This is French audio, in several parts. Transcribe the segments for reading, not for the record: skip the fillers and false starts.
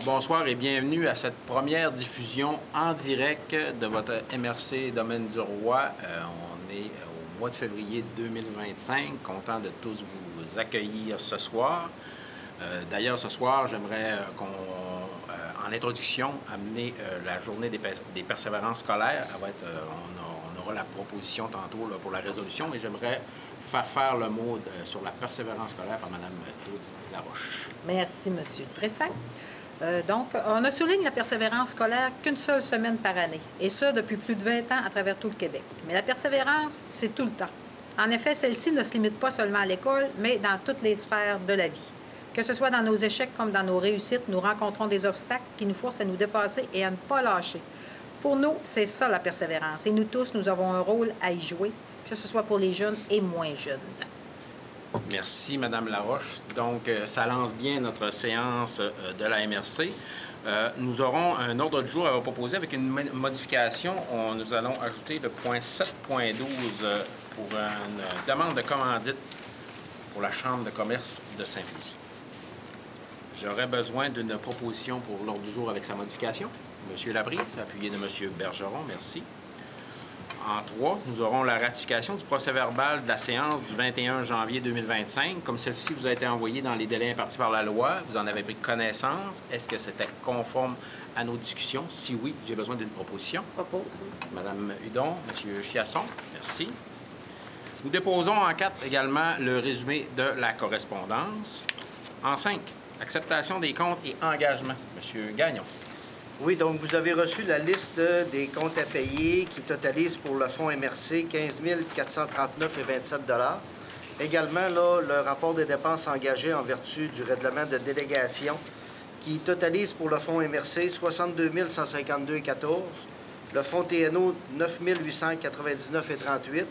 Alors, bonsoir et bienvenue à cette première diffusion en direct de votre MRC Domaine du Roi. On est au mois de février 2025. Content de tous vous accueillir ce soir. D'ailleurs, ce soir, j'aimerais en introduction, amener la journée des persévérances scolaires. On aura la proposition tantôt là, pour la résolution, mais j'aimerais faire le mot sur la persévérance scolaire par Mme Claudie Laroche. Merci, M. le Préfet. Donc, on ne souligne la persévérance scolaire qu'une seule semaine par année, et ça depuis plus de 20 ans à travers tout le Québec. Mais la persévérance, c'est tout le temps. En effet, celle-ci ne se limite pas seulement à l'école, mais dans toutes les sphères de la vie. Que ce soit dans nos échecs comme dans nos réussites, nous rencontrons des obstacles qui nous forcent à nous dépasser et à ne pas lâcher. Pour nous, c'est ça la persévérance, et nous tous, nous avons un rôle à y jouer, que ce soit pour les jeunes et moins jeunes. Merci, Mme Laroche. Donc, ça lance bien notre séance de la MRC. Nous aurons un ordre du jour à vous proposer avec une modification. Nous allons ajouter le point 7.12 pour une demande de commandite pour la Chambre de commerce de Saint-Félicie. J'aurais besoin d'une proposition pour l'ordre du jour avec sa modification. M. Labrie, appuyé de M. Bergeron. Merci. En 3, nous aurons la ratification du procès-verbal de la séance du 21 janvier 2025. Comme celle-ci vous a été envoyée dans les délais impartis par la loi, vous en avez pris connaissance. Est-ce que c'était conforme à nos discussions? Si oui, j'ai besoin d'une proposition. Propose. Mme Hudon, M. Chiasson, merci. Nous déposons en 4 également le résumé de la correspondance. En 5, acceptation des comptes et engagements. M. Gagnon. Oui, donc vous avez reçu la liste des comptes à payer qui totalisent pour le fonds MRC 15 439,27 $. Également, là, le rapport des dépenses engagées en vertu du règlement de délégation qui totalise pour le fonds MRC 62 152,14 $, le fonds TNO 9 899,38 $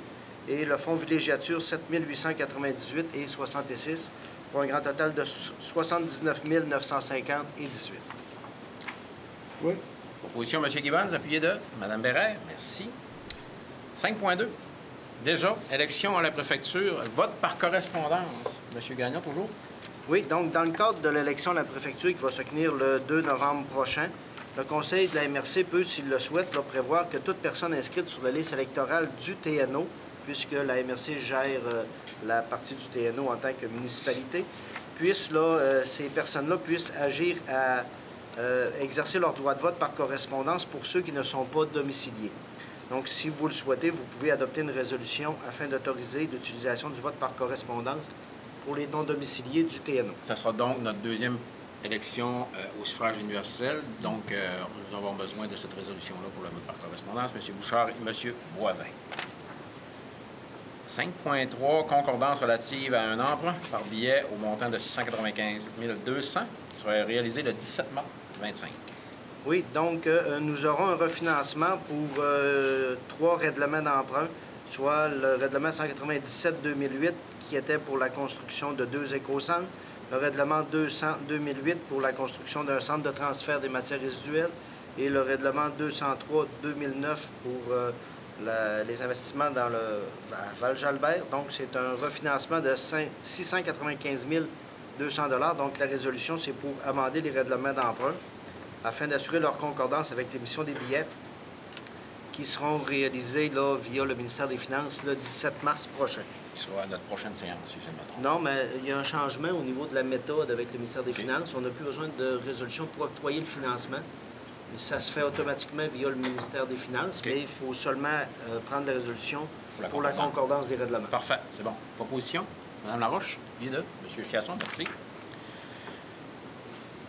et le fonds villégiature 7 898,66 $, pour un grand total de 79 950,18 $. Oui. Proposition, M. Gibbons, appuyé de Mme Bérère. Merci. 5.2. Déjà, élection à la préfecture, vote par correspondance. M. Gagnon, toujours? Oui, donc dans le cadre de l'élection à la préfecture qui va se tenir le 2 novembre prochain, le conseil de la MRC peut, s'il le souhaite, là, prévoir que toute personne inscrite sur la liste électorale du TNO, puisque la MRC gère la partie du TNO en tant que municipalité, ces personnes-là puissent agir à exercer leur droit de vote par correspondance pour ceux qui ne sont pas domiciliés. Donc, si vous le souhaitez, vous pouvez adopter une résolution afin d'autoriser l'utilisation du vote par correspondance pour les non-domiciliés du TNO. Ça sera donc notre deuxième élection au suffrage universel. Donc, nous avons besoin de cette résolution-là pour le vote par correspondance. M. Bouchard et M. Boivin. 5.3, concordance relative à un emprunt par billet au montant de 695 200 qui sera réalisé le 17 mars 2025. Oui, donc nous aurons un refinancement pour 3 règlements d'emprunt, soit le règlement 197-2008 qui était pour la construction de 2 écocentres, le règlement 200-2008 pour la construction d'un centre de transfert des matières résiduelles et le règlement 203-2009 pour les investissements dans à Val-Jalbert. Donc, c'est un refinancement de 695 200 $. Donc, la résolution, c'est pour amender les règlements d'emprunt afin d'assurer leur concordance avec l'émission des billets qui seront réalisés là, via le ministère des Finances le 17 mars prochain. Qui sera à notre prochaine séance, si je ne me trompe. Non, mais il y a un changement au niveau de la méthode avec le ministère des Finances. On n'a plus besoin de résolution pour octroyer le financement. Ça se fait automatiquement via le ministère des Finances, mais il faut seulement prendre la résolution pour la concordance des règlements. Parfait, c'est bon. Proposition, Mme Laroche, bien de M. Chiasson, merci.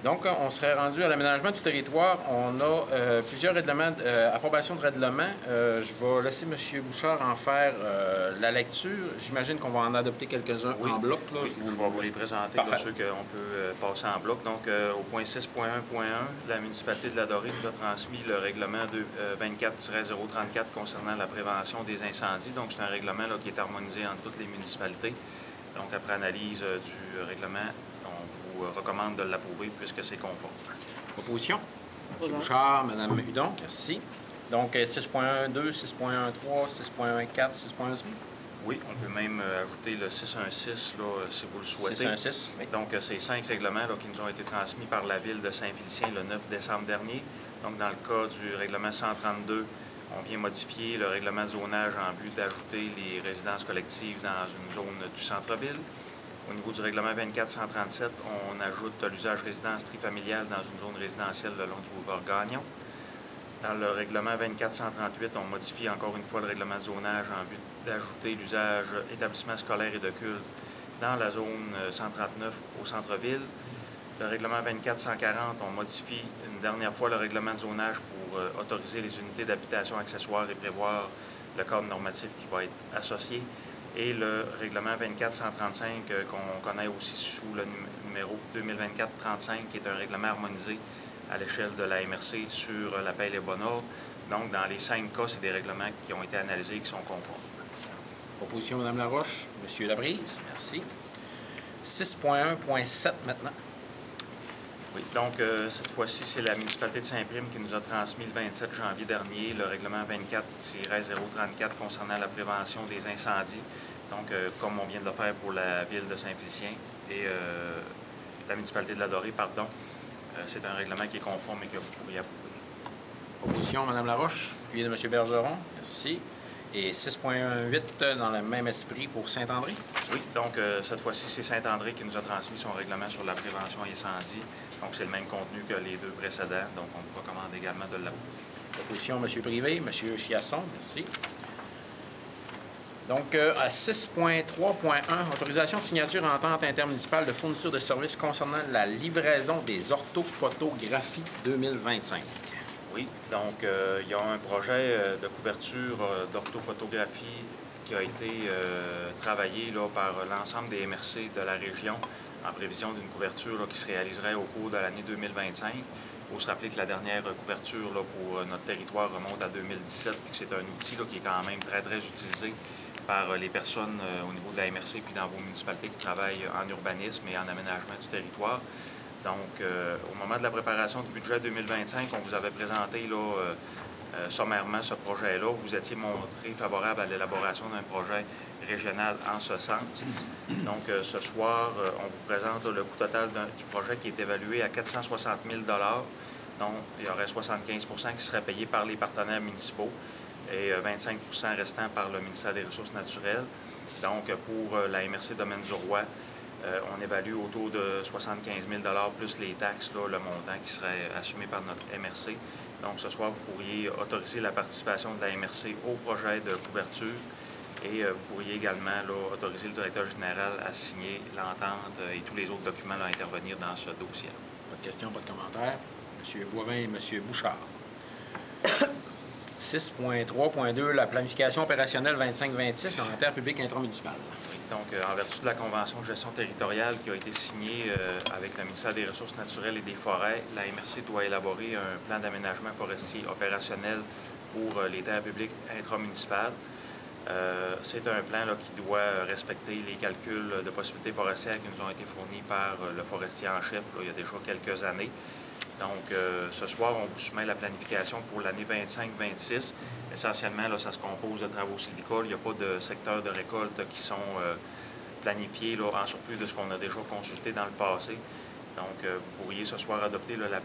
Donc, on serait rendu à l'aménagement du territoire. On a plusieurs règlements, approbation de règlement. Je vais laisser M. Bouchard en faire la lecture. J'imagine qu'on va en adopter quelques-uns en bloc. Là. Oui, je vais vous les présenter, là, ceux qu'on peut passer en bloc. Donc, au point 6.1.1, la municipalité de la Dorée nous a transmis le règlement 24-034 concernant la prévention des incendies. Donc, c'est un règlement là, qui est harmonisé entre toutes les municipalités. Donc, après analyse du règlement, on vous recommande de l'approuver puisque c'est conforme. Proposition. M. Bouchard, Mme Hudon, merci. Donc, 6.12, 6.13, 6.14, 6.1. Oui, on peut même ajouter le 616 là, si vous le souhaitez. 616, oui. Donc, c'est 5 règlements là, qui nous ont été transmis par la Ville de Saint-Félicien le 9 décembre dernier. Donc, dans le cas du règlement 132, on vient modifier le règlement de zonage en vue d'ajouter les résidences collectives dans une zone du centre-ville. Au niveau du règlement 24-137, on ajoute l'usage résidence trifamiliale dans une zone résidentielle le long du boulevard Gagnon. Dans le règlement 24-138, on modifie encore une fois le règlement de zonage en vue d'ajouter l'usage établissement scolaire et de culte dans la zone 139 au centre-ville. Le règlement 24-140, on modifie une dernière fois le règlement de zonage pour autoriser les unités d'habitation accessoires et prévoir le cadre normatif qui va être associé. Et le règlement 24-135, qu'on connaît aussi sous le numéro 2024-35, qui est un règlement harmonisé à l'échelle de la MRC sur l'appel et bon ordre. Donc, dans les 5 cas, c'est des règlements qui ont été analysés et qui sont conformes. Proposition, Mme Laroche. M. Labrise, merci. 6.1.7 maintenant. Oui, donc cette fois-ci, c'est la municipalité de Saint-Prime qui nous a transmis le 27 janvier dernier le règlement 24-034 concernant la prévention des incendies. Donc, comme on vient de le faire pour la ville de Saint-Félicien et la municipalité de la Dorée, pardon, c'est un règlement qui est conforme et que vous pourriez approuver. Proposition, Mme Laroche, puis de M. Bergeron, merci. Et 6.1.8 dans le même esprit pour Saint-André. Oui, donc cette fois-ci, c'est Saint-André qui nous a transmis son règlement sur la prévention incendie. Donc, c'est le même contenu que les 2 précédents. Donc, on vous recommande également de l'approuver. Proposition, M. Privé, M. Chiasson, merci. Donc, à 6.3.1, autorisation de signature en entente intermunicipale de fourniture de services concernant la livraison des orthophotographies 2025. Oui, donc il y a un projet de couverture d'orthophotographie qui a été travaillé là, par l'ensemble des MRC de la région en prévision d'une couverture là, qui se réaliserait au cours de l'année 2025. Il faut se rappeler que la dernière couverture là, pour notre territoire remonte à 2017, puis que c'est un outil là, qui est quand même très, très utilisé par les personnes au niveau de la MRC puis dans vos municipalités qui travaillent en urbanisme et en aménagement du territoire. Donc, au moment de la préparation du budget 2025, on vous avait présenté là, sommairement ce projet-là. Vous étiez montré favorable à l'élaboration d'un projet régional en ce sens. Donc, ce soir, on vous présente le coût total du projet qui est évalué à 460 000 Donc, il y aurait 75 qui seraient payés par les partenaires municipaux et 25 restant par le ministère des Ressources naturelles. Donc, pour la MRC Domaine du Roi, on évalue autour de 75 000 plus les taxes, là, le montant qui serait assumé par notre MRC. Donc, ce soir, vous pourriez autoriser la participation de la MRC au projet de couverture et vous pourriez également là, autoriser le directeur général à signer l'entente et tous les autres documents là, à intervenir dans ce dossier. Pas de questions, pas de commentaires. M. Boivin et M. Bouchard. 6.3.2, la planification opérationnelle 25-26 en terre publique intramunicipale. Donc, en vertu de la Convention de gestion territoriale qui a été signée avec le ministère des Ressources naturelles et des Forêts, la MRC doit élaborer un plan d'aménagement forestier opérationnel pour les terres publiques intramunicipales. C'est un plan là, qui doit respecter les calculs de possibilités forestières qui nous ont été fournis par le forestier en chef là, il y a déjà quelques années. Donc, ce soir, on vous soumet la planification pour l'année 25-26. Essentiellement, là, ça se compose de travaux sylvicoles. Il n'y a pas de secteurs de récolte qui sont planifiés là, en surplus de ce qu'on a déjà consulté dans le passé. Donc, vous pourriez ce soir adopter là, la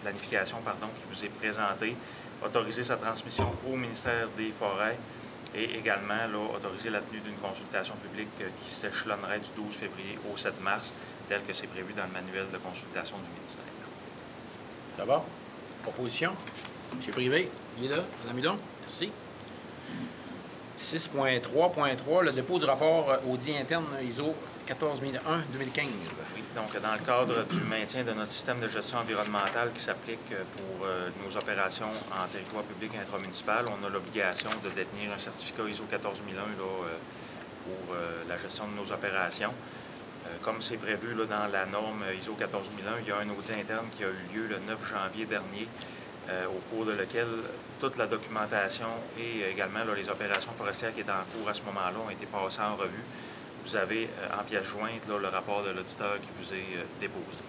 planification qui vous est présentée, autoriser sa transmission au ministère des Forêts et également là, autoriser la tenue d'une consultation publique qui s'échelonnerait du 12 février au 7 mars, tel que c'est prévu dans le manuel de consultation du ministère. Ça va? Proposition? M. Privé, il est là. Mme Hudon? Merci. 6.3.3, le dépôt du rapport audit interne ISO 14001-2015. Oui, donc dans le cadre du maintien de notre système de gestion environnementale qui s'applique pour nos opérations en territoire public intramunicipal, on a l'obligation de détenir un certificat ISO 14001 là, pour la gestion de nos opérations. Comme c'est prévu là, dans la norme ISO 14001, il y a un audit interne qui a eu lieu le 9 janvier dernier, au cours de lequel toute la documentation et également là, les opérations forestières qui étaient en cours à ce moment-là ont été passées en revue. Vous avez en pièce jointe là, le rapport de l'auditeur qui vous est déposé.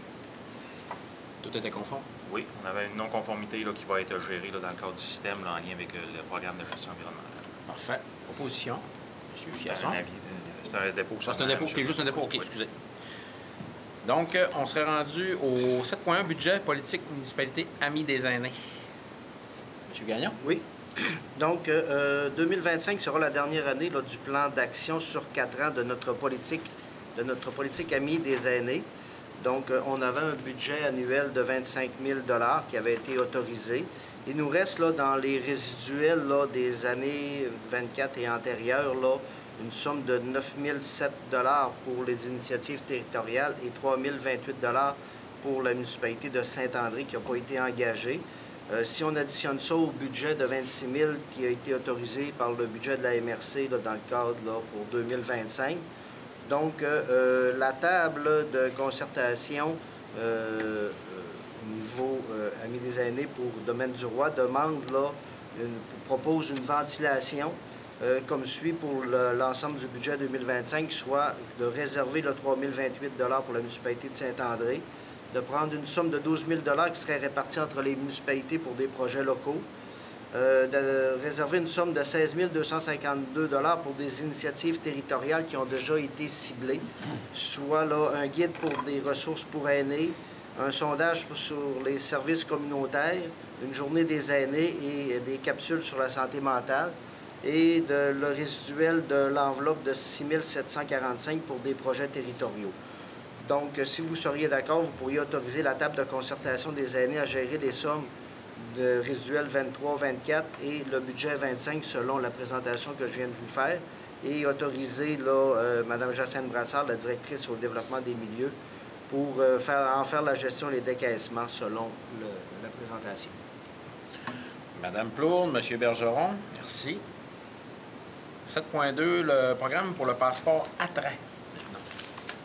Tout était conforme? Oui, on avait une non-conformité là, qui va être gérée là, dans le cadre du système là, en lien avec le programme de gestion environnementale. Parfait. Proposition? M. C'est Chiasson. c'est un dépôt. C'est un dépôt, c'est juste un dépôt. OK, excusez. Donc, on serait rendu au 7.1, budget politique municipalité Amis des aînés. M. Gagnon? Oui. Donc, 2025 sera la dernière année là, du plan d'action sur 4 ans de notre politique Amis des aînés. Donc, on avait un budget annuel de 25 000 $ qui avait été autorisé. Il nous reste là, dans les résiduels là, des années 24 et antérieures là, une somme de 9 007 $ pour les initiatives territoriales et 3 028 $ pour la municipalité de Saint-André qui n'a pas été engagée. Si on additionne ça au budget de 26 000 qui a été autorisé par le budget de la MRC là, dans le cadre là, pour 2025, donc la table de concertation au niveau Amis des aînés pour Domaine du Roi demande là, propose une ventilation comme suit pour l'ensemble du budget 2025, soit de réserver le 3 028 $ pour la municipalité de Saint-André, de prendre une somme de 12 000 $ qui serait répartie entre les municipalités pour des projets locaux, de réserver une somme de 16 252 $ pour des initiatives territoriales qui ont déjà été ciblées, soit là, un guide pour des ressources pour aînés, un sondage sur les services communautaires, une journée des aînés et des capsules sur la santé mentale, et le résiduel de l'enveloppe de 6 745 pour des projets territoriaux. Donc, si vous seriez d'accord, vous pourriez autoriser la table de concertation des aînés à gérer les sommes de résiduel 23-24 et le budget 25 selon la présentation que je viens de vous faire, et autoriser là, Mme Jacinthe Brassard, la directrice au développement des milieux, pour en faire la gestion et les décaissements selon la présentation. Mme Plourde, M. Bergeron, merci. 7.2, le programme pour le passeport attrait.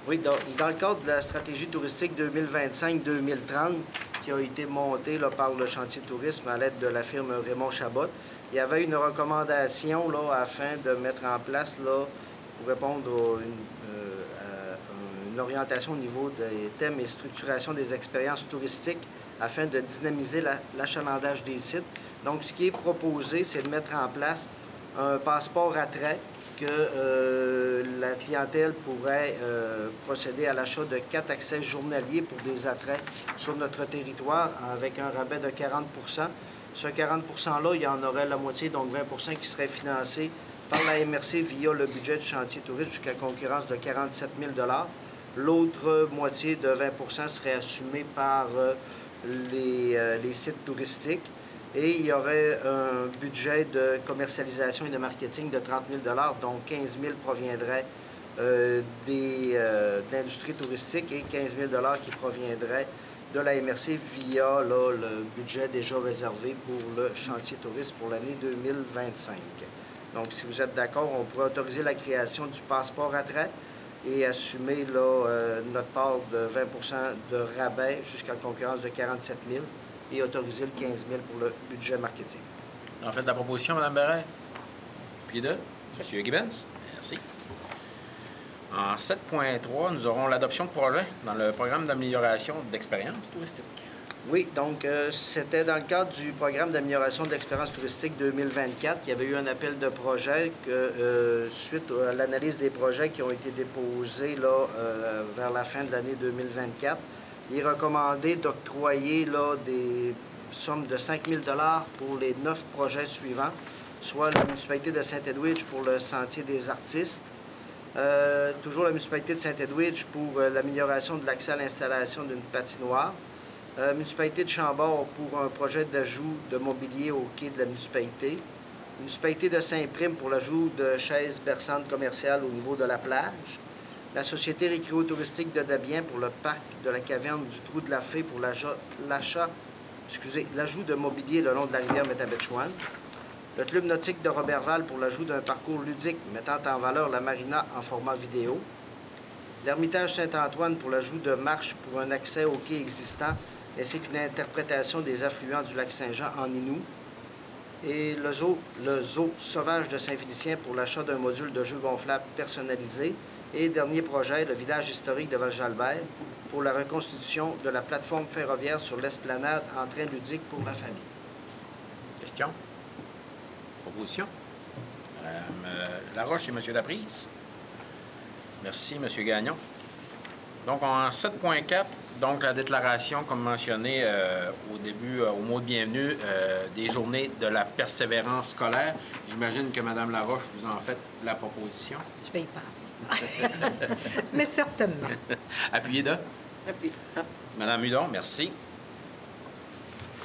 Oui, dans le cadre de la stratégie touristique 2025-2030 qui a été montée là, par le chantier tourisme à l'aide de la firme Raymond Chabot, il y avait une recommandation là, afin de mettre en place, là, pour répondre à une orientation au niveau des thèmes et structuration des expériences touristiques afin de dynamiser l'achalandage des sites. Donc, ce qui est proposé, c'est de mettre en place un passeport attrait que la clientèle pourrait procéder à l'achat de 4 accès journaliers pour des attraits sur notre territoire avec un rabais de 40 %. Ce 40 %-là, il y en aurait la moitié, donc 20 % qui serait financé par la MRC via le budget du chantier tourisme jusqu'à concurrence de 47 000 $. L'autre moitié de 20 % serait assumée par les sites touristiques. Et il y aurait un budget de commercialisation et de marketing de 30 000 $, dont 15 000 proviendraient de l'industrie touristique et 15 000 $ qui proviendraient de la MRC via là, le budget déjà réservé pour le chantier tourisme pour l'année 2025. Donc, si vous êtes d'accord, on pourrait autoriser la création du passeport attrait et assumer là, notre part de 20 % de rabais jusqu'à concurrence de 47 000 et autoriser le 15 000 pour le budget marketing. En fait, la proposition, Mme Barret. Puis de M. Gibbons. Merci. En 7.3, nous aurons l'adoption de projets dans le programme d'amélioration d'expérience touristique. Oui, donc c'était dans le cadre du programme d'amélioration de l'expérience touristique 2024 qu'il y avait eu un appel de projet que, suite à l'analyse des projets qui ont été déposés là, vers la fin de l'année 2024, il est recommandé d'octroyer là, des sommes de 5 000 $ pour les 9 projets suivants, soit la municipalité de Saint-Edwidge pour le Sentier des artistes, toujours la municipalité de Saint-Edwidge pour l'amélioration de l'accès à l'installation d'une patinoire, municipalité de Chambord pour un projet d'ajout de mobilier au quai de la municipalité, municipalité de Saint-Prime pour l'ajout de chaises berçantes commerciales au niveau de la plage, la Société récréo-touristique de Debiens pour le parc de la caverne du Trou de la Fée pour l'ajout de mobilier le long de la rivière Métabetchouan, le Club nautique de Roberval pour l'ajout d'un parcours ludique mettant en valeur la marina en format vidéo, l'Ermitage Saint-Antoine pour l'ajout de marches pour un accès au quai existant ainsi qu'une interprétation des affluents du lac Saint-Jean en Inou, et le zoo sauvage de Saint-Félicien pour l'achat d'un module de jeu gonflable personnalisé. Et dernier projet, le village historique de Val-Jalbert pour la reconstitution de la plateforme ferroviaire sur l'esplanade en train ludique pour la famille. Question? Proposition? Mme Laroche et M. Laprise. Merci, M. Gagnon. Donc, en 7.4, donc la déclaration, comme mentionné au début, au mot de bienvenue, des journées de la persévérance scolaire. J'imagine que Mme Laroche, vous en faites la proposition. Je vais y penser. Mais certainement. Appuyez de. Appuyez. Mme Hudon, merci.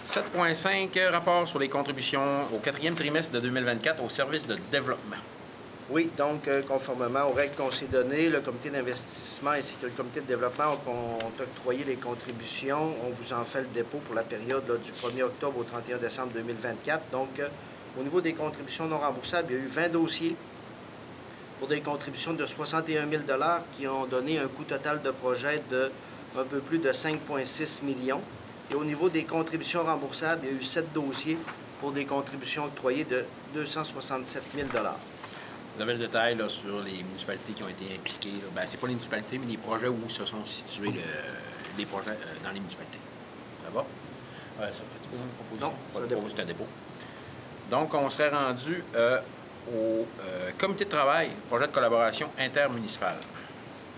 7.5, rapport sur les contributions au 4e trimestre de 2024 au service de développement. Oui, donc, conformément aux règles qu'on s'est données, le comité d'investissement ainsi que le comité de développement ont octroyé les contributions. On vous en fait le dépôt pour la période là, du 1er octobre au 31 décembre 2024. Donc, au niveau des contributions non remboursables, il y a eu 20 dossiers pour des contributions de 61 000 qui ont donné un coût total de projet de un peu plus de 5,6 millions. Et au niveau des contributions remboursables, il y a eu 7 dossiers pour des contributions octroyées de 267 000 Vous avez le détail là, sur les municipalités qui ont été impliquées. Bien, ce n'est pas les municipalités, mais les projets où se sont situés les projets dans les municipalités. Ça va? Ça fait besoin de proposition? Non, Pas de dépôt. proposition, c'est un dépôt. Donc, on serait rendu au comité de travail, projet de collaboration intermunicipale.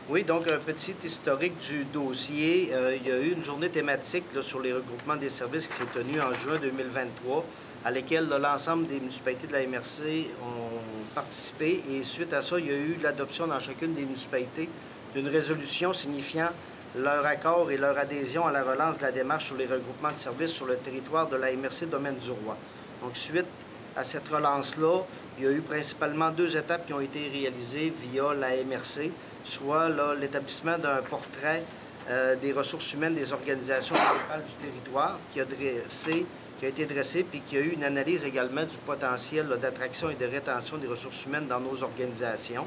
Oui, donc un petit historique du dossier. Il y a eu une journée thématique là, sur les regroupements des services qui s'est tenue en juin 2023, à laquelle l'ensemble des municipalités de la MRC ont participé. Et suite à ça, il y a eu l'adoption dans chacune des municipalités d'une résolution signifiant leur accord et leur adhésion à la relance de la démarche sur les regroupements de services sur le territoire de la MRC Domaine du Roi. Donc, suite à cette relance-là, il y a eu principalement 2 étapes qui ont été réalisées via la MRC, soit l'établissement d'un portrait des ressources humaines des organisations municipales du territoire qui a été dressé, puis qu'il y a eu une analyse également du potentiel d'attraction et de rétention des ressources humaines dans nos organisations.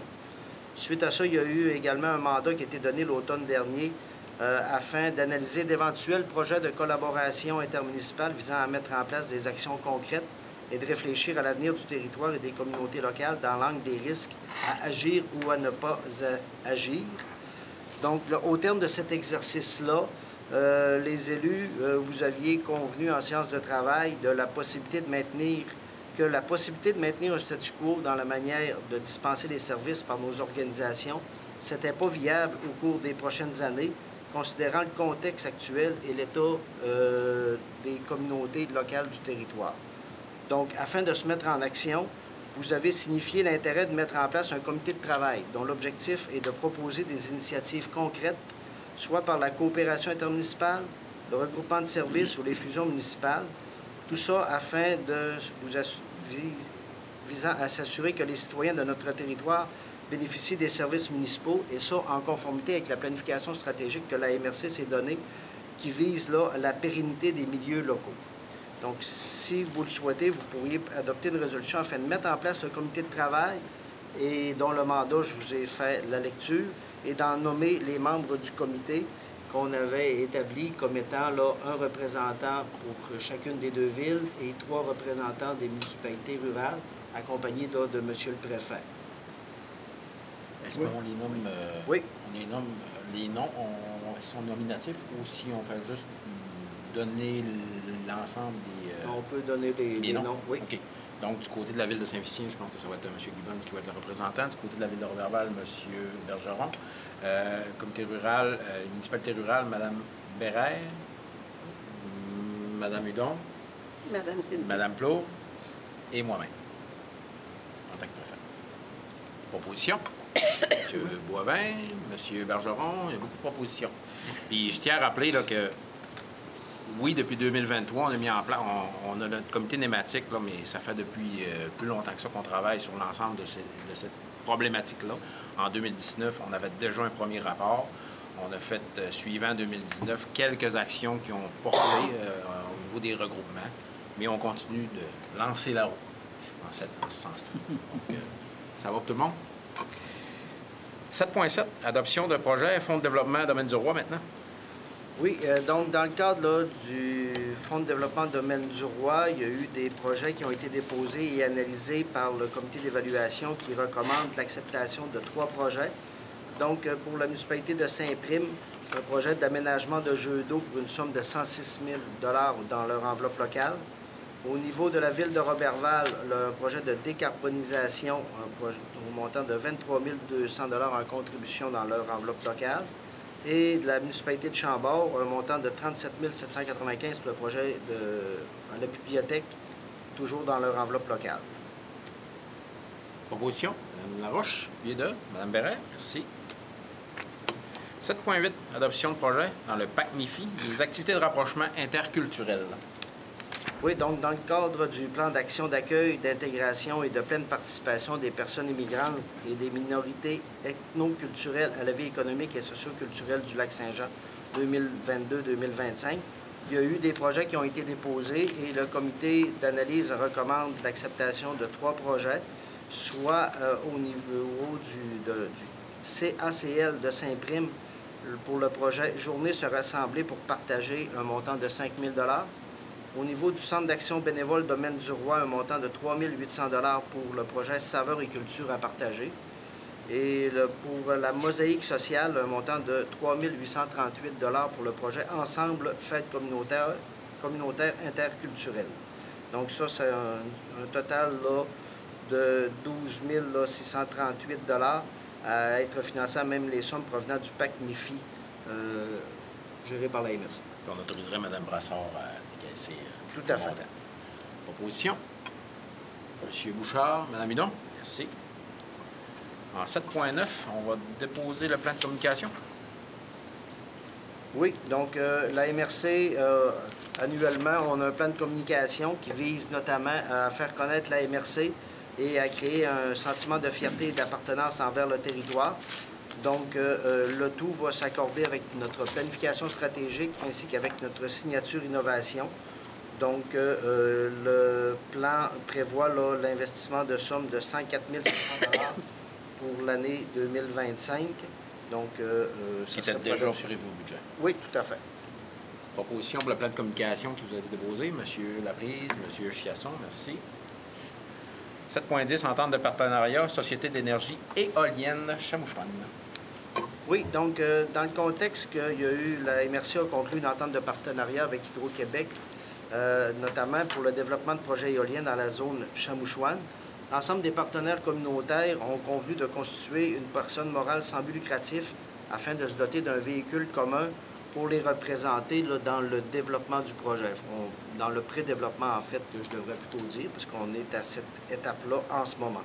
Suite à ça, il y a eu également un mandat qui a été donné l'automne dernier afin d'analyser d'éventuels projets de collaboration intermunicipale visant à mettre en place des actions concrètes et de réfléchir à l'avenir du territoire et des communautés locales dans l'angle des risques à agir ou à ne pas agir. Donc, là, au terme de cet exercice-là, les élus, vous aviez convenu en séance de travail de la possibilité de maintenir un statu quo dans la manière de dispenser les services par nos organisations. Ce n'était pas viable au cours des prochaines années, considérant le contexte actuel et l'état des communautés locales du territoire. Donc, afin de se mettre en action, vous avez signifié l'intérêt de mettre en place un comité de travail dont l'objectif est de proposer des initiatives concrètes, soit par la coopération intermunicipale, le regroupement de services ou les fusions municipales. Tout ça afin de visant à s'assurer que les citoyens de notre territoire bénéficient des services municipaux, et ça en conformité avec la planification stratégique que la MRC s'est donnée, qui vise là, la pérennité des milieux locaux. Donc, si vous le souhaitez, vous pourriez adopter une résolution afin de mettre en place le comité de travail et dont le mandat, je vous ai fait la lecture, et d'en nommer les membres du comité qu'on avait établi comme étant là, un représentant pour chacune des 2 villes et 3 représentants des municipalités rurales, accompagnés là, de M. le préfet. Est-ce qu'on les nomme? Oui. On les nomme. Les noms sont nominatifs ou si on fait juste donner l'ensemble des... On peut donner les noms, oui. OK. Donc, du côté de la ville de Saint-Félicien, je pense que ça va être M. Gibbons qui va être le représentant. Du côté de la ville de Roberval, M. Bergeron. Comité rural, municipalité rurale, Mme Bérère, Mme Hudon, Madame Cindy. Mme Plot et moi-même, en tant que préfet. Proposition. M. Boivin, M. Bergeron, il y a beaucoup de propositions. Puis, je tiens à rappeler là, que oui, depuis 2023, on a mis en place, on a notre comité thématique, là, mais ça fait depuis plus longtemps que ça qu'on travaille sur l'ensemble de cette problématique-là. En 2019, on avait déjà un premier rapport. On a fait, suivant 2019, quelques actions qui ont porté au niveau des regroupements, mais on continue de lancer la roue dans ce sens-là. Donc, ça va pour tout le monde? 7.7, adoption de projet, Fonds de développement Domaine du Roi maintenant. Oui, donc dans le cadre là, du Fonds de développement Domaine du Roi, il y a eu des projets qui ont été déposés et analysés par le comité d'évaluation qui recommande l'acceptation de 3 projets. Donc, pour la municipalité de Saint-Prime, un projet d'aménagement de jeux d'eau pour une somme de 106 000 $ dans leur enveloppe locale. Au niveau de la ville de Roberval, un projet de décarbonisation, un projet au montant de 23 200 en contribution dans leur enveloppe locale. Et de la municipalité de Chambord, un montant de 37 795 pour le projet à la bibliothèque, toujours dans leur enveloppe locale. Proposition, Mme Laroche, billet de Mme Bérère, merci. 7.8, adoption de projet dans le PAC MIFI, les activités de rapprochement interculturel. Oui, donc dans le cadre du plan d'action d'accueil, d'intégration et de pleine participation des personnes immigrantes et des minorités ethnoculturelles à la vie économique et socio-culturelle du Lac-Saint-Jean 2022-2025, il y a eu des projets qui ont été déposés et le comité d'analyse recommande l'acceptation de 3 projets, soit au niveau du CACL de Saint-Prime pour le projet « Journée se rassembler pour partager » un montant de 5 000 $. Au niveau du Centre d'action bénévole Domaine du Roi, un montant de 3 800 $ pour le projet « Saveurs et culture à partager ». Et pour la mosaïque sociale, un montant de 3 838 $ pour le projet « Ensemble, fête communautaire interculturelle ». Donc ça, c'est un total là, de 12 638 $ à être financé à même les sommes provenant du PAC MIFI géré par la MRC. On autoriserait Mme Brassard à décaisser tout à fait. Montant. Proposition. M. Bouchard, Mme Hudon, merci. En 7.9, on va déposer le plan de communication. Oui, donc la MRC, annuellement, on a un plan de communication qui vise notamment à faire connaître la MRC et à créer un sentiment de fierté et d'appartenance envers le territoire. Donc, le tout va s'accorder avec notre planification stratégique ainsi qu'avec notre signature innovation. Donc, le plan prévoit l'investissement de somme de 104 600 $ pour l'année 2025. Donc, qui était déjà prévu au budget. Oui, tout à fait. Proposition pour le plan de communication qui vous a été déposé. M. Laprise, M. Chiasson, merci. 7.10, entente de partenariat, Société d'énergie éolienne Chamouchouane. Oui, donc dans le contexte qu'il y a eu, la MRC a conclu une entente de partenariat avec Hydro-Québec, notamment pour le développement de projets éoliens dans la zone Chamouchouane. L'ensemble des partenaires communautaires ont convenu de constituer une personne morale sans but lucratif afin de se doter d'un véhicule commun pour les représenter là, dans le développement du projet. Dans le pré-développement, en fait, que je devrais plutôt dire, puisqu'on est à cette étape-là en ce moment.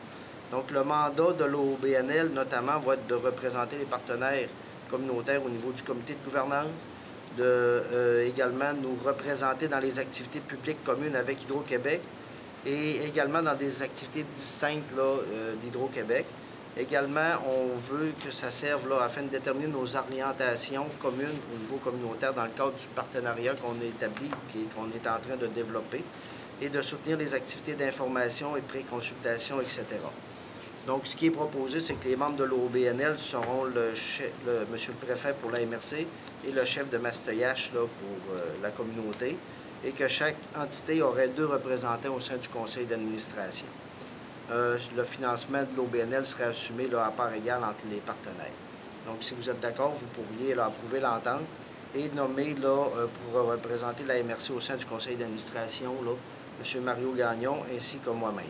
Donc, le mandat de l'OBNL, notamment, va être de représenter les partenaires communautaires au niveau du comité de gouvernance, également nous représenter dans les activités publiques communes avec Hydro-Québec et également dans des activités distinctes d'Hydro-Québec. Également, on veut que ça serve là, afin de déterminer nos orientations communes au niveau communautaire dans le cadre du partenariat qu'on a établi et qu'on est en train de développer et de soutenir les activités d'information et pré-consultation, etc. Donc, ce qui est proposé, c'est que les membres de l'OBNL seront monsieur le préfet pour la MRC et le chef de Mastoyache là, pour la communauté et que chaque entité aurait 2 représentants au sein du conseil d'administration. Le financement de l'OBNL serait assumé là, à part égale entre les partenaires. Donc, si vous êtes d'accord, vous pourriez là, approuver l'entente et nommer là, pour représenter la MRC au sein du conseil d'administration M. Mario Gagnon ainsi que moi-même.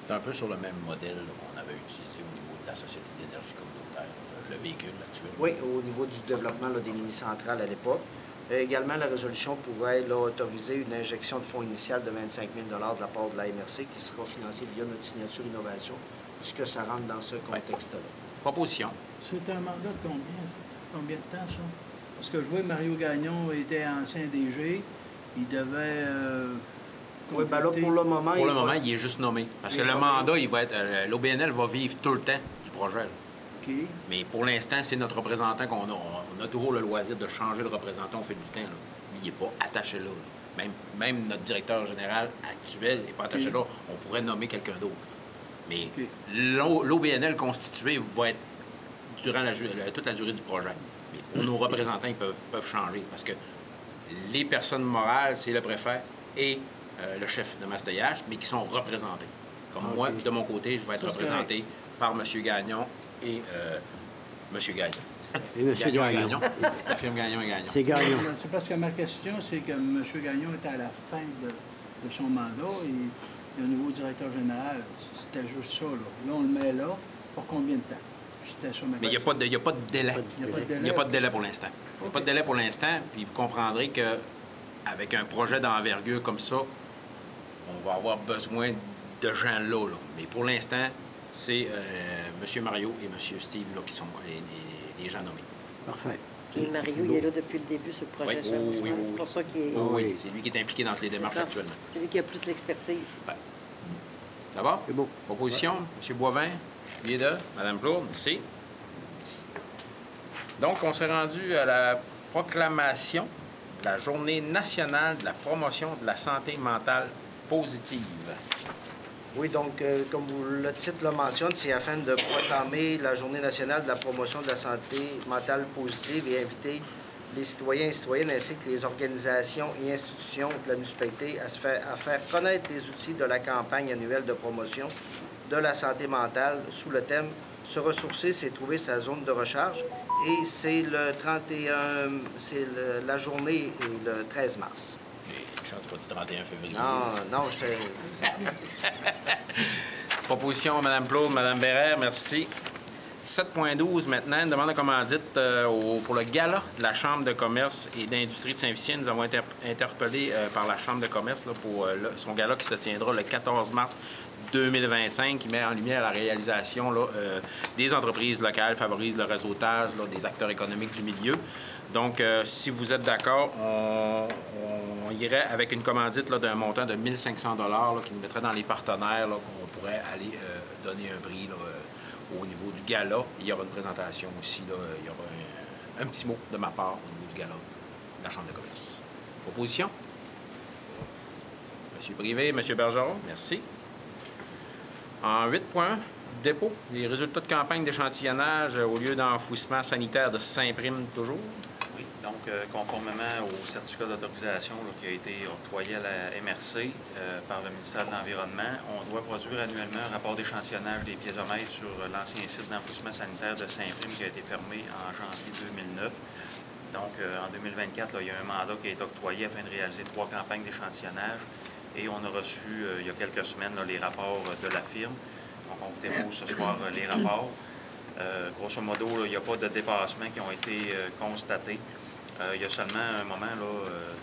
C'est un peu sur le même modèle qu'on avait utilisé au niveau de la Société d'énergie communautaire, le véhicule actuel. Oui, au niveau du développement là, des mini-centrales à l'époque. Également, la résolution pourrait là, autoriser une injection de fonds initial de 25 000 $ de la part de la MRC qui sera financée via notre signature innovation, puisque ça rentre dans ce contexte-là. Proposition. C'est un mandat de combien, ça? Combien de temps, ça? Parce que je vois que Mario Gagnon était ancien DG. Il devait... oui, bien là, pour le moment... Pour le moment, il est juste nommé. Parce que le mandat, il va être... L'OBNL va vivre tout le temps du projet. Là. Okay. Mais pour l'instant, c'est notre représentant qu'on a. On a toujours le loisir de changer de représentant au fil du temps. Là. Il n'est pas attaché là. Même notre directeur général actuel n'est pas attaché là. On pourrait nommer quelqu'un d'autre. Mais l'OBNL constitué va être durant toute la durée du projet. Mais pour nos représentants, ils peuvent changer. Parce que les personnes morales, c'est le préfet et le chef de Mastoyache, mais qui sont représentés. Comme moi, de mon côté, je vais être représenté par M. Gagnon et M. Gagnon. Et M. Gagnon. La firme Gagnon et Gagnon. C'est Gagnon. C'est parce que ma question, c'est que M. Gagnon était à la fin de son mandat. Et le nouveau directeur général, c'était juste ça. Là, on le met là. Pour combien de temps? C'était ça ma Mais il n'y a, pas de délai. Il n'y a pas de délai pour l'instant. Il n'y a pas de délai pour l'instant, puis vous comprendrez qu'avec un projet d'envergure comme ça, on va avoir besoin de gens là. Mais pour l'instant, c'est M. Mario et M. Steve là, qui sont les gens nommés. Parfait. Puis Mario, il est là depuis le début sur le projet Oui, changement. oui. C'est pour ça qu'il est... Oui, c'est lui qui est impliqué dans les démarches ça. actuellement. C'est lui qui a plus l'expertise. Ouais. Ça va? C'est beau. Opposition, M. Boivin, Bieda, Mme Plourde, merci. Donc, on s'est rendu à la proclamation de la Journée nationale de la promotion de la santé mentale positive. Oui, donc, comme le titre le mentionne, c'est afin de proclamer la Journée nationale de la promotion de la santé mentale positive et inviter les citoyens et citoyennes ainsi que les organisations et institutions de la municipalité à faire connaître les outils de la campagne annuelle de promotion de la santé mentale sous le thème « Se ressourcer, c'est trouver sa zone de recharge ». Et c'est le 31, la journée est le 13 mars. Je ne chante pas du 31 février. Non, j'étais... Proposition, Mme Plourde, Mme Bérère, merci. 7.12 maintenant, une demande de commandite pour le gala de la Chambre de commerce et d'industrie de Saint-Félicien. Nous avons été interpellés par la Chambre de commerce là, pour son gala qui se tiendra le 14 mars 2025, qui met en lumière la réalisation là, des entreprises locales, favorise le réseautage là, des acteurs économiques du milieu. Donc, si vous êtes d'accord, on irait avec une commandite d'un montant de 1 500 $ qui nous mettrait dans les partenaires, qu'on pourrait aller donner un prix là, au niveau du gala. Il y aura une présentation aussi. Là, il y aura un petit mot de ma part au niveau du gala de la Chambre de commerce. Opposition? M. Privé, M. Bergeron, merci. En 8.1, dépôt des résultats de campagne d'échantillonnage au lieu d'enfouissement sanitaire de Saint-Prime toujours. Oui, donc conformément au certificat d'autorisation qui a été octroyé à la MRC par le ministère de l'Environnement, on doit produire annuellement un rapport d'échantillonnage des piézomètres sur l'ancien site d'enfouissement sanitaire de Saint-Prime qui a été fermé en janvier 2009. Donc, en 2024, là, il y a un mandat qui a été octroyé afin de réaliser 3 campagnes d'échantillonnage. Et on a reçu, il y a quelques semaines, là, les rapports de la firme. Donc, on vous dépose ce soir les rapports. Grosso modo, là, il n'y a pas de dépassements qui ont été constatés. Il y a seulement un moment, là,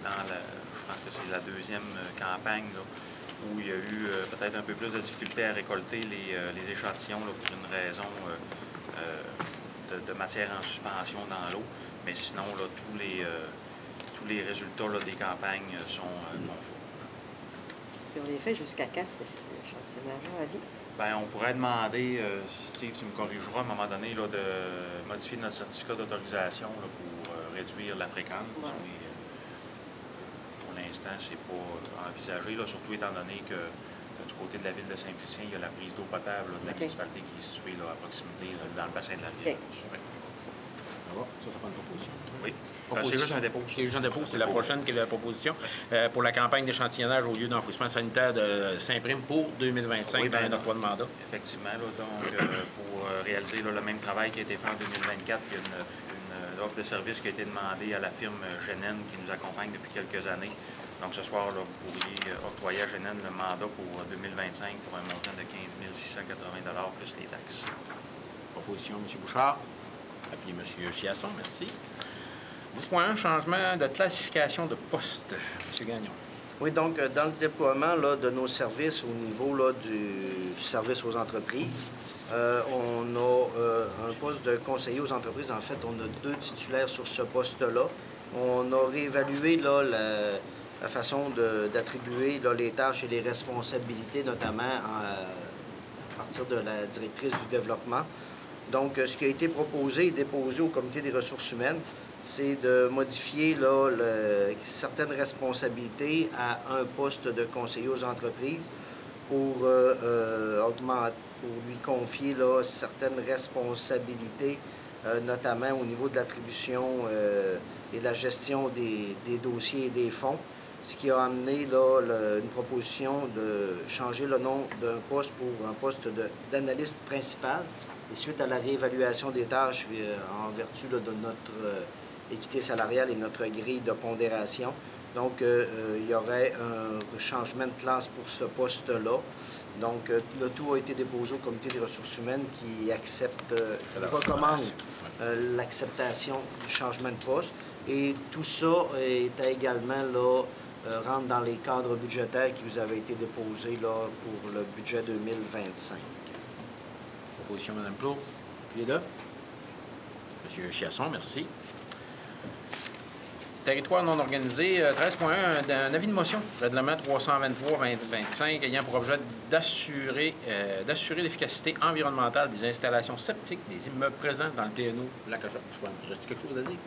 je pense que c'est la deuxième campagne, là, où il y a eu peut-être un peu plus de difficulté à récolter les échantillons là, pour une raison de matière en suspension dans l'eau. Mais sinon, là, tous les résultats là, des campagnes sont conformes. Puis on les fait jusqu'à quand, l'échantillonnage à vie? Bien, on pourrait demander, Steve, tu me corrigeras à un moment donné, là, de modifier notre certificat d'autorisation là, pour réduire la fréquence. Ouais. Mais pour l'instant, c'est pas envisagé, là, surtout étant donné que du côté de la ville de Saint-Félicien, il y a la prise d'eau potable là, de la municipalité qui est située là, à proximité dans le bassin de la rivière. Okay. Ça prend une proposition. Oui. C'est juste un dépôt. C'est juste un dépôt. C'est la prochaine qui est la proposition pour la campagne d'échantillonnage au lieu d'enfouissement sanitaire de Saint-Prime pour 2025 dans un octroi de mandat. Effectivement. Là, donc, pour réaliser là, le même travail qui a été fait en 2024, il y a une offre de service qui a été demandée à la firme Génen qui nous accompagne depuis quelques années. Donc, ce soir, là, vous pourriez octroyer à Génen le mandat pour 2025 pour un montant de 15 680 $ plus les taxes. Proposition, M. Bouchard. Appuyez M. Chiasson, merci. 10.1, changement de classification de poste. M. Gagnon. Oui, donc, dans le déploiement là, de nos services au niveau là, du service aux entreprises, on a un poste de conseiller aux entreprises. En fait, on a 2 titulaires sur ce poste-là. On a réévalué là, la façon d'attribuer les tâches et les responsabilités, notamment à partir de la directrice du développement. Donc, ce qui a été proposé et déposé au Comité des ressources humaines, c'est de modifier là, certaines responsabilités à un poste de conseiller aux entreprises pour lui confier là, certaines responsabilités, notamment au niveau de l'attribution et de la gestion des dossiers et des fonds, ce qui a amené là, une proposition de changer le nom d'un poste pour un poste d'analyste principal. Et suite à la réévaluation des tâches en vertu là, de notre équité salariale et notre grille de pondération, Donc, il y aurait un changement de classe pour ce poste-là. Donc, le tout a été déposé au Comité des ressources humaines qui recommande l'acceptation du changement de poste. Et tout ça est également là, rentre dans les cadres budgétaires qui vous avaient été déposés là, pour le budget 2025. Proposition, Mme Plot. Puis là. M. Chiasson, merci. Territoire non organisé, 13.1, un avis de motion, règlement 323-2025, ayant pour objet d'assurer l'efficacité environnementale des installations septiques des immeubles présents dans le TNO Lac-Achard-Mouchouane. Reste-t-il quelque chose à dire?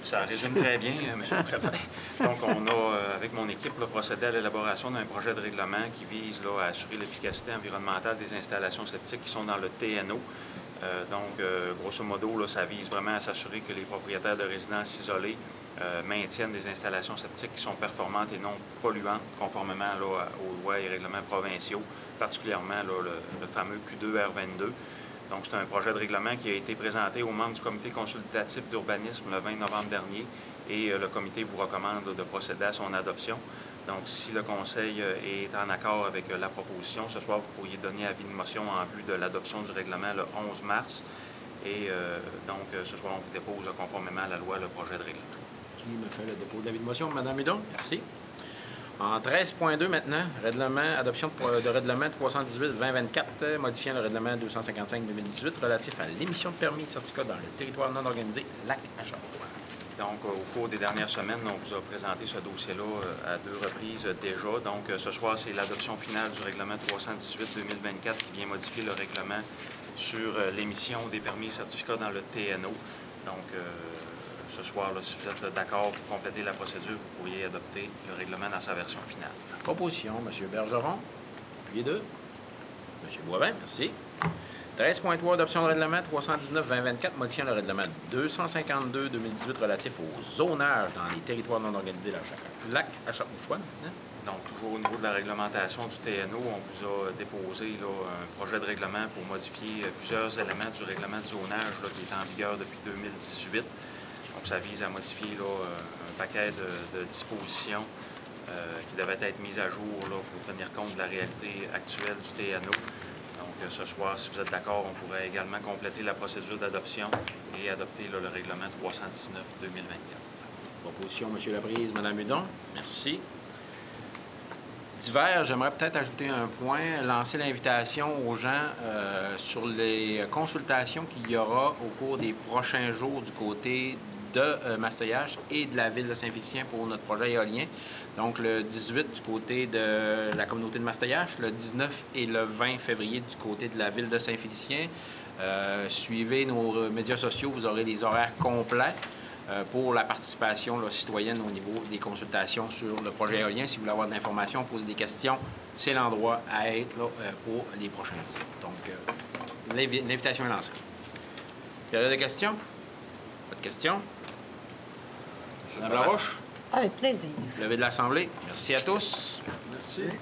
Ça résume très bien, M. le Préfet. Donc, on a, avec mon équipe, là, procédé à l'élaboration d'un projet de règlement qui vise là, à assurer l'efficacité environnementale des installations septiques qui sont dans le TNO. Grosso modo, là, ça vise vraiment à s'assurer que les propriétaires de résidences isolées maintiennent des installations septiques qui sont performantes et non polluantes, conformément là, aux lois et règlements provinciaux, particulièrement là, le fameux Q2R22. Donc, c'est un projet de règlement qui a été présenté aux membres du comité consultatif d'urbanisme le 20 novembre dernier et le comité vous recommande de procéder à son adoption. Donc, si le Conseil est en accord avec la proposition, ce soir, vous pourriez donner avis de motion en vue de l'adoption du règlement le 11 mars. Et ce soir, on vous dépose conformément à la loi le projet de règlement. Qui me fait le dépôt d'avis de motion? Mme Hudon, merci. En 13.2 maintenant, adoption de règlement 318-2024, modifiant le règlement 255-2018 relatif à l'émission de permis et certificats dans le territoire non organisé Lac-Achard-Mouchouane. Donc, au cours des dernières semaines, on vous a présenté ce dossier-là à 2 reprises déjà. Donc, ce soir, c'est l'adoption finale du règlement 318-2024 qui vient modifier le règlement sur l'émission des permis et certificats dans le TNO. Donc, ce soir, là, si vous êtes d'accord pour compléter la procédure, vous pourriez adopter le règlement dans sa version finale. Proposition, M. Bergeron. Puis 2. M. Boivin, merci. 13.3, adoption de règlement 319-2024, modifiant le règlement 252-2018 relatif au zonage dans les territoires non organisés Lac-Achard-Mouchouane. Donc, toujours au niveau de la réglementation du TNO, on vous a déposé là, un projet de règlement pour modifier plusieurs éléments du règlement de zonage là, qui est en vigueur depuis 2018. Donc, ça vise à modifier là, un paquet de dispositions qui devaient être mises à jour là, pour tenir compte de la réalité actuelle du TNO. Donc, ce soir, si vous êtes d'accord, on pourrait également compléter la procédure d'adoption et adopter là, le règlement 319-2024. Proposition, M. Laprise, Mme Hudon. Merci. Divers, j'aimerais peut-être ajouter un point, lancer l'invitation aux gens sur les consultations qu'il y aura au cours des prochains jours du côté de Mastoyache et de la ville de Saint-Félicien pour notre projet éolien. Donc, le 18 du côté de la communauté de Mastoyache, le 19 et le 20 février du côté de la ville de Saint-Félicien. Suivez nos médias sociaux, vous aurez les horaires complets pour la participation là, citoyenne au niveau des consultations sur le projet éolien. Si vous voulez avoir de l'information, poser des questions, c'est l'endroit à être là, pour les prochains jours. Donc, l'invitation est lancée. Période de questions? Pas de questions? Mme Laroche? Avec plaisir. Levé de l'Assemblée. Merci à tous. Merci.